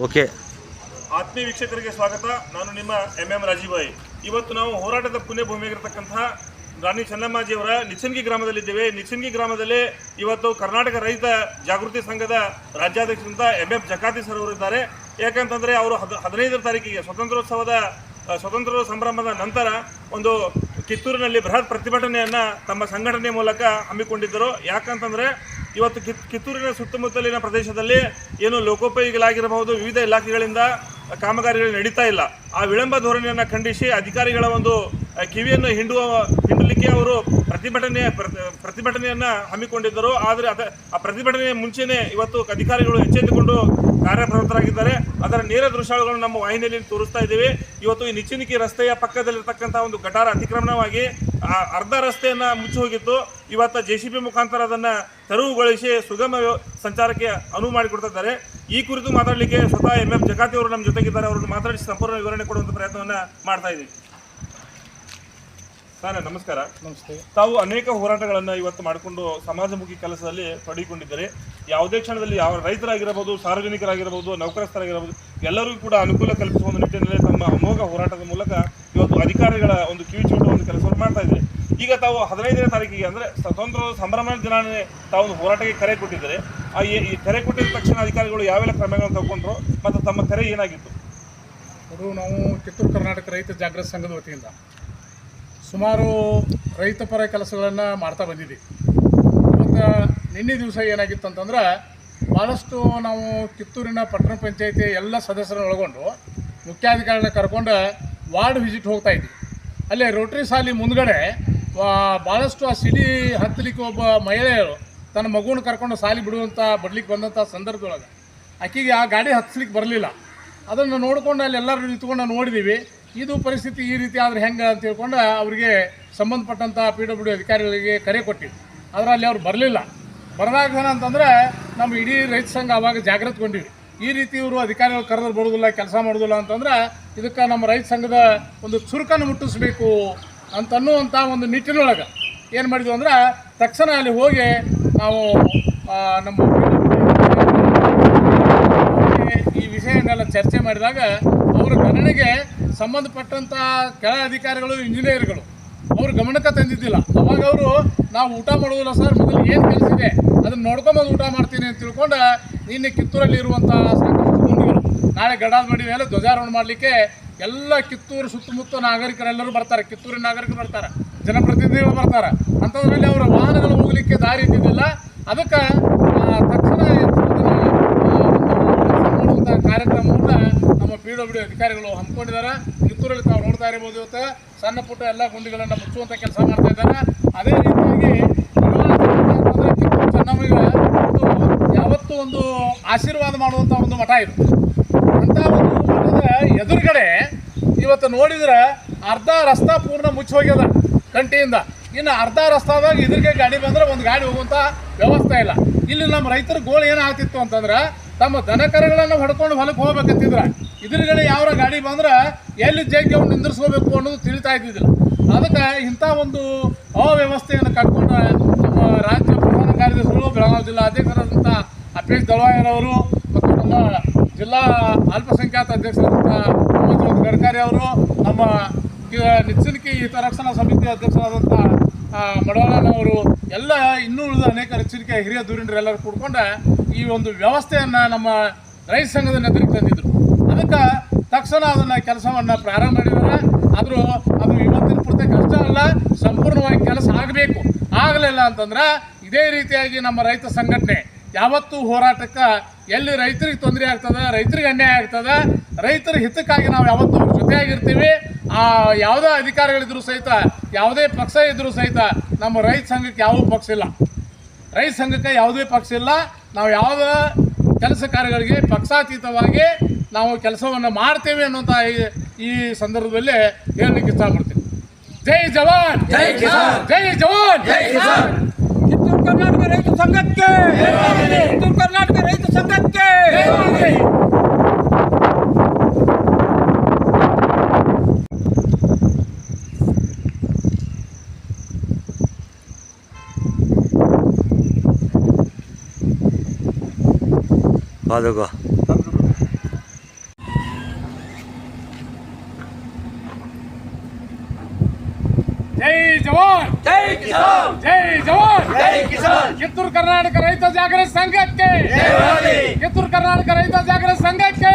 Okay. ಆತ್ಮೀಯ ವೀಕ್ಷಕರಿಗೆ ಸ್ವಾಗತ. ನಾನು ನಿಮ್ಮ ಎಂ ರಾಜೀಭಾಯಿ. ಇವತ್ತು ನಾವು ಹೋರಾಟದ ಪುಣ್ಯಭೂಮಿಯಾಗಿರ್ತಕ್ಕಂತಹ ರಾಣಿ ಚೆನ್ನಮ್ಮಾಜಿಯವರ ನಿಚ್ಚನ್ಗಿ ಗ್ರಾಮದಲ್ಲಿದ್ದೇವೆ. ನಿಚ್ಚನ್ಗಿ ಗ್ರಾಮದಲ್ಲಿ ಇವತ್ತು ಕರ್ನಾಟಕ ರೈತ ಜಾಗೃತಿ ಸಂಘದ ರಾಜ್ಯಾಧ್ಯಕ್ಷರಂತ ಎಂ ಜಕಾತಿ ಸರ್ ಅವರು ಇದ್ದಾರೆ. ಯಾಕಂತಂದರೆ ಅವರು 15ನೇ ತಾರೀಕಿಗೆ ಸ್ವತಂತ್ರ ಸಂಭ್ರಮದ ನಂತರ ಒಂದು ಕಿತ್ತೂರಿನಲ್ಲಿ ಬೃಹತ್ ಪ್ರತಿಭಟನೆಯನ್ನು ತಮ್ಮ ಸಂಘಟನೆ ಮೂಲಕ ಹಮ್ಮಿಕೊಂಡಿದ್ದರು. ಯಾಕಂತಂದರೆ ಇವತ್ತು ಕಿತ್ತೂರಿನ ಸುತ್ತಮುತ್ತಲಿನ ಪ್ರದೇಶದಲ್ಲಿ ಏನು ಲೋಕೋಪಯೋಗಿಗಳಾಗಿರಬಹುದು, ವಿವಿಧ ಇಲಾಖೆಗಳಿಂದ ಕಾಮಗಾರಿಗಳು ನಡೀತಾ ಇಲ್ಲ. ಆ ವಿಳಂಬ ಧೋರಣೆಯನ್ನು ಖಂಡಿಸಿ ಅಧಿಕಾರಿಗಳ ಒಂದು ಕಿವಿಯನ್ನು ಹಿಂಡಲಿಕ್ಕೆ ಅವರು ಪ್ರತಿಭಟನೆಯನ್ನು ಹಮ್ಮಿಕೊಂಡಿದ್ದರು. ಆದರೆ ಆ ಪ್ರತಿಭಟನೆಯ ಮುಂಚೆನೇ ಇವತ್ತು ಅಧಿಕಾರಿಗಳು ಎಚ್ಚೆತ್ತುಕೊಂಡು ಕಾರ್ಯಪ್ರವೃತ್ತರಾಗಿದ್ದಾರೆ. ಅದರ ನೇರ ದೃಶ್ಯಗಳನ್ನು ನಮ್ಮ ವಾಹಿನಿಯಲ್ಲಿ ತೋರಿಸ್ತಾ ಇದ್ದೀವಿ. ಇವತ್ತು ಈ ನಿಚ್ಚಣಿಕೆ ರಸ್ತೆಯ ಪಕ್ಕದಲ್ಲಿರ್ತಕ್ಕಂಥ ಒಂದು ಗಟಾರ ಅತಿಕ್ರಮಣವಾಗಿ ಅರ್ಧ ರಸ್ತೆಯನ್ನು ಮುಚ್ಚಿ ಹೋಗಿತ್ತು. ಇವತ್ತು JCB ಮುಖಾಂತರ ಅದನ್ನು ತೆರವುಗೊಳಿಸಿ ಸುಗಮ ಸಂಚಾರಕ್ಕೆ ಅನುವು ಮಾಡಿಕೊಡ್ತಿದ್ದಾರೆ. ಈ ಕುರಿತು ಮಾತಾಡಲಿಕ್ಕೆ ಸ್ವತಃ ಎಂ ಜಕಾತಿ ಅವರು ನಮ್ಮ ಜೊತೆಗಿದ್ದಾರೆ. ಅವರನ್ನು ಮಾತಾಡಿಸಿ ಸಂಪೂರ್ಣ ವಿವರಣೆ ಕೊಡುವಂಥ ಪ್ರಯತ್ನವನ್ನು ಮಾಡ್ತಾ ಇದ್ದೀವಿ. ಸರ್ ನಮಸ್ಕಾರ. ನಮಸ್ತೆ. ತಾವು ಅನೇಕ ಹೋರಾಟಗಳನ್ನು ಇವತ್ತು ಮಾಡಿಕೊಂಡು ಸಮಾಜಮುಖಿ ಕೆಲಸದಲ್ಲಿ ತೊಡಗಿಕೊಂಡಿದ್ದಾರೆ. ಯಾವುದೇ ಕ್ಷಣದಲ್ಲಿ ಯಾವ ರೈತರಾಗಿರಬಹುದು, ಸಾರ್ವಜನಿಕರಾಗಿರಬಹುದು, ನೌಕರಸ್ಥರಾಗಿರಬಹುದು, ಎಲ್ಲರಿಗೂ ಕೂಡ ಅನುಕೂಲ ಕಲ್ಪಿಸುವ ಒಂದು ನಿಟ್ಟಿನಲ್ಲಿ ತಮ್ಮ ಅಮೋಘ ಹೋರಾಟದ ಮೂಲಕ ಇವತ್ತು ಅಧಿಕಾರಿಗಳ ಒಂದು ಕಿವಿಚೂಡುವ ಒಂದು ಕೆಲಸವನ್ನು ಮಾಡ್ತಾ ಇದ್ದಾರೆ. ಈಗ ತಾವು 15ನೇ ತಾರೀಕಿಗೆ ಅಂದರೆ ಸ್ವತಂತ್ರ ಸಂಭ್ರಮ ದಿನಾನೇ ತಾವು ಒಂದು ಹೋರಾಟಕ್ಕೆ ಕರೆ ಕೊಟ್ಟಿದ್ದಾರೆ. ಈ ಕರೆ ಕೊಟ್ಟಿದ ತಕ್ಷಣ ಅಧಿಕಾರಿಗಳು ಯಾವೆಲ್ಲ ಕ್ರಮಗಳನ್ನು ತಗೊಂಡ್ರು ಮತ್ತು ತಮ್ಮ ಕರೆ ಏನಾಗಿತ್ತು? ಅದು ನಾವು ಕಿತ್ತೂರು ಕರ್ನಾಟಕ ರೈತ ಜಾಗೃತಿ ಸಂಘದ ವತಿಯಿಂದ ಸುಮಾರು ರೈತ ಪರ ಕೆಲಸಗಳನ್ನು ಮಾಡ್ತಾ ಬಂದಿದ್ದೀವಿ. ಮತ್ತು ನಿನ್ನೆ ದಿವಸ ಏನಾಗಿತ್ತು ಅಂತಂದ್ರೆ ಭಾಳಷ್ಟು ನಾವು ಕಿತ್ತೂರಿನ ಪಟ್ಟಣ ಪಂಚಾಯತಿ ಎಲ್ಲ ಸದಸ್ಯರನ್ನು ಒಳಗೊಂಡು ಮುಖ್ಯಾಧಿಕಾರಿಗಳನ್ನ ಕರ್ಕೊಂಡು ವಾರ್ಡ್ ವಿಸಿಟ್ ಹೋಗ್ತಾ ಇದ್ವಿ. ಅಲ್ಲೇ ರೋಟರಿ ಶಾಲೆ ಮುಂದ್ಗಡೆ ಭಾಳಷ್ಟು ಆ ಸಿಡಿ ಹತ್ತಲಿಕ್ಕೆ ಒಬ್ಬ ಮಹಿಳೆಯರು ತನ್ನ ಮಗುವನ್ನು ಕರ್ಕೊಂಡು ಶಾಲೆ ಬಿಡ್ಲಿಕ್ಕೆ ಬಂದಂಥ ಸಂದರ್ಭದೊಳಗೆ ಆಕೆಗೆ ಆ ಗಾಡಿ ಹತ್ಸ್ಲಿಕ್ಕೆ ಬರಲಿಲ್ಲ. ಅದನ್ನು ನೋಡಿಕೊಂಡು ಅಲ್ಲಿ ಎಲ್ಲರೂ ನಿಂತ್ಕೊಂಡು ನೋಡಿದ್ದೀವಿ. ಇದು ಪರಿಸ್ಥಿತಿ ಈ ರೀತಿ ಆದರೆ ಹೆಂಗೆ ಅಂತ ಹೇಳ್ಕೊಂಡು ಅವರಿಗೆ ಸಂಬಂಧಪಟ್ಟಂಥ PWD ಅಧಿಕಾರಿಗಳಿಗೆ ಕರೆ ಕೊಟ್ಟಿವಿ. ಆದರೆ ಅಲ್ಲಿ ಅವ್ರು ಬರಲಿಲ್ಲ. ಬರದಾಗ ಏನಂತಂದರೆ ನಮ್ಮ ಇಡೀ ರೈತ ಸಂಘ ಆವಾಗ ಜಾಗೃತಗೊಂಡಿವಿ. ಈ ರೀತಿ ಇವರು ಅಧಿಕಾರಿಗಳು ಕರೆದ್ರೆ ಬರೋದಿಲ್ಲ, ಕೆಲಸ ಮಾಡೋದಿಲ್ಲ ಅಂತಂದ್ರೆ ಇದಕ್ಕೆ ನಮ್ಮ ರೈತ ಸಂಘದ ಒಂದು ಚುರುಕನ್ನು ಮುಟ್ಟಿಸ್ಬೇಕು ಅಂತನ್ನುವಂಥ ಒಂದು ನಿಟ್ಟಿನೊಳಗೆ ಏನು ಮಾಡಿದ್ವಿ ಅಂದ್ರೆ ತಕ್ಷಣ ಅಲ್ಲಿ ಹೋಗಿ ನಾವು ನಮ್ಮ ಈ ವಿಷಯನೆಲ್ಲ ಚರ್ಚೆ ಮಾಡಿದಾಗ ಅವರ ಗಣನೆಗೆ ಸಂಬಂಧಪಟ್ಟಂಥ ಕೆಳ ಅಧಿಕಾರಿಗಳು, ಇಂಜಿನಿಯರ್ಗಳು ಅವ್ರ ಗಮನಕ್ಕೆ ತಂದಿದ್ದಿಲ್ಲ. ಅವಾಗ ಅವರು ನಾವು ಊಟ ಮಾಡೋದಿಲ್ಲ ಸರ್, ಮೊದಲು ಏನು ಕೆಲಸ ಇದೆ ಅದನ್ನು ನೋಡ್ಕೊಂಬಂದು ಊಟ ಮಾಡ್ತೀನಿ ಅಂತ ತಿಳ್ಕೊಂಡು ನಿನ್ನೆ ಕಿತ್ತೂರಲ್ಲಿ ಇರುವಂಥ ಸಾಕಷ್ಟು ಗುಂಡಿಗಳು ನಾಳೆ ಗಡಾದ ಮೇಲೆ ಧ್ವಜಾರೋಹಣ ಮಾಡಲಿಕ್ಕೆ ಎಲ್ಲ ಕಿತ್ತೂರು ಸುತ್ತಮುತ್ತ ನಾಗರಿಕರೆಲ್ಲರೂ ಬರ್ತಾರೆ. ಕಿತ್ತೂರಿನ ನಾಗರಿಕರು ಬರ್ತಾರೆ, ಜನಪ್ರತಿನಿಧಿಗಳು ಬರ್ತಾರೆ. ಅಂಥದ್ರಲ್ಲಿ ಅವರ ವಾಹನಗಳು ಹೋಗಲಿಕ್ಕೆ ದಾರಿ ಇದ್ದಿದ್ದಿಲ್ಲ. ಅದಕ್ಕೆ ತಕ್ಷಣ ಮಾಡುವಂಥ ಕಾರ್ಯಕ್ರಮವನ್ನು ನಮ್ಮ PWD ಅಧಿಕಾರಿಗಳು ಹಮ್ಮಿಕೊಂಡಿದ್ದಾರೆ. ಕಿತ್ತೂರಲ್ಲಿ ತಾವು ನೋಡ್ತಾ ಇರ್ಬೋದು, ಇವತ್ತು ಸಣ್ಣ ಪುಟ್ಟ ಎಲ್ಲ ಗುಂಡಿಗಳನ್ನು ಮುಚ್ಚುವಂಥ ಕೆಲಸ ಮಾಡ್ತಾ ಇದ್ದಾರೆ. ಅದೇ ರೀತಿಯಾಗಿ ಕಿತ್ತೂರು ಚೆನ್ನಮ್ಮಗ ಯಾವತ್ತೂ ಒಂದು ಆಶೀರ್ವಾದ ಮಾಡುವಂಥ ಒಂದು ಮಠ ಇದು. ಅಂಥ ಒಂದು ಮಠದ ಎದುರುಗಡೆ ಇವತ್ತು ನೋಡಿದ್ರೆ ಅರ್ಧ ರಸ್ತಾ ಪೂರ್ಣ ಮುಚ್ಚಿ ಹೋಗ್ಯದ ಕಂಟಿಯಿಂದ. ಇನ್ನು ಅರ್ಧ ರಸ್ತಾದಾಗ ಇದ್ರಿಗೆ ಗಾಡಿ ಬಂದ್ರೆ ಒಂದು ಗಾಡಿ ಹೋಗುವಂಥ ವ್ಯವಸ್ಥೆ ಇಲ್ಲ. ಇಲ್ಲಿ ನಮ್ಮ ರೈತರ ಗೋಳು ಏನಾಗ್ತಿತ್ತು ಅಂತಂದ್ರೆ ತಮ್ಮ ದನಕರುಗಳನ್ನು ಹೊಡ್ಕೊಂಡು ಹೊಲಕ್ಕೆ ಹೋಗ್ಬೇಕಂತಿದ್ರೆ ಇದ್ರಗಡೆ ಯಾವ ಗಾಡಿ ಬಂದ್ರೆ ಎಲ್ಲಿ ಜಗ್ಗಿ ಅವ್ನು ನಿಂದಿರ್ಸ್ಕೋಬೇಕು ಅನ್ನೋದು ತಿಳಿತಾ ಇದ್ದಿದ್ದಿಲ್ಲ. ಅದಕ್ಕೆ ಇಂಥ ಒಂದು ಅವ್ಯವಸ್ಥೆಯನ್ನು ಕಟ್ಕೊಂಡು ನಮ್ಮ ರಾಜ್ಯ ಪ್ರಧಾನ ಕಾರ್ಯದರ್ಶಿಗಳು, ಬೆಳಗಾವಿ ಜಿಲ್ಲಾ ಅಧ್ಯಕ್ಷರಾದಂಥ ಅಪೇಶ್ ದಳವಾಯರವರು ಮತ್ತು ನಮ್ಮ ಜಿಲ್ಲಾ ಅಲ್ಪಸಂಖ್ಯಾತ ಅಧ್ಯಕ್ಷರಾದಂಥ ಮೊಹಮ್ಮದ್ ಗಡ್ಕರಿ ಅವರು, ನಮ್ಮ ನಿಚ್ಚಣಿಕೆ ಹಿತರಕ್ಷಣಾ ಸಮಿತಿ ಅಧ್ಯಕ್ಷರಾದಂಥ ಮಡವಾಳನವರು ಎಲ್ಲ ಇನ್ನೂ ಉಳಿದ ಅನೇಕ ನಿಚ್ಚಣಿಕೆ ಹಿರಿಯ ಧುರೀಣರೆಲ್ಲರೂ ಕೂಡ್ಕೊಂಡು ಈ ಒಂದು ವ್ಯವಸ್ಥೆಯನ್ನು ನಮ್ಮ ರೈತ ಸಂಘದ ನೆದರಿಗೆ ತಂದಿದ್ರು. ಅದಕ್ಕೆ ತಕ್ಷಣ ಅದನ್ನು ಕೆಲಸವನ್ನು ಪ್ರಾರಂಭ ಮಾಡಿದ್ದಾರೆ. ಆದರೂ ಅದು ಇವತ್ತಿನ ಪೂರ್ತಿ ಕಷ್ಟ ಅಲ್ಲ, ಸಂಪೂರ್ಣವಾಗಿ ಕೆಲಸ ಆಗಬೇಕು. ಆಗಲಿಲ್ಲ ಅಂತಂದ್ರೆ ಇದೇ ರೀತಿಯಾಗಿ ನಮ್ಮ ರೈತ ಸಂಘಟನೆ ಯಾವತ್ತೂ ಹೋರಾಟಕ್ಕೆ ಎಲ್ಲಿ ರೈತರಿಗೆ ತೊಂದರೆ ಆಗ್ತದೆ, ರೈತರಿಗೆ ಅನ್ಯಾಯ ಆಗ್ತದೆ, ರೈತರ ಹಿತಕ್ಕಾಗಿ ನಾವು ಯಾವತ್ತೂ ಜೊತೆಯಾಗಿರ್ತೀವಿ. ಯಾವುದೇ ಅಧಿಕಾರಿಗಳಿದ್ರೂ ಸಹಿತ, ಯಾವುದೇ ಪಕ್ಷ ಇದ್ರೂ ಸಹಿತ ನಮ್ಮ ರೈತ ಸಂಘಕ್ಕೆ ಯಾವ ಪಕ್ಷ ಇಲ್ಲ. ರೈತ ಸಂಘಕ್ಕೆ ಯಾವುದೇ ಪಕ್ಷ ಇಲ್ಲ. ನಾವು ಯಾವುದೇ ಕೆಲಸ ಕಾರ್ಯಗಳಿಗೆ ಪಕ್ಷಾತೀತವಾಗಿ ನಾವು ಕೆಲಸವನ್ನು ಮಾಡ್ತೇವೆ ಅನ್ನೋಂಥ ಈ ಸಂದರ್ಭದಲ್ಲಿ ಹೇಳಲಿಕ್ಕೆ ಇಷ್ಟಪಡ್ತೀನಿ. ಜೈ ಜವಾನ್, ಜೈ ಕಿಸಾನ್, ಜೈ ಜವಾನ್, ಜೈ ಕಿಸಾನ್. ಕಿತ್ತೂರು ಕರ್ನಾಟಕ ರೈತ ಸಂಘಕ್ಕೆ, ಕಿತ್ತೂರು ಕರ್ನಾಟಕ ರೈತ ಸಂಘಕ್ಕೆ. ಅದಕ್ಕೋ ಜೈ ಜವಾನ್ ಕಿತ್ತೂರು ಕರ್ನಾಟಕ ರೈತ ಜಾಗೃತಿ ಸಂಘಕ್ಕೆ ಕಿತ್ತೂರು ಕರ್ನಾಟಕ ರೈತ ಜಾಗೃತಿ ಸಂಘಕ್ಕೆ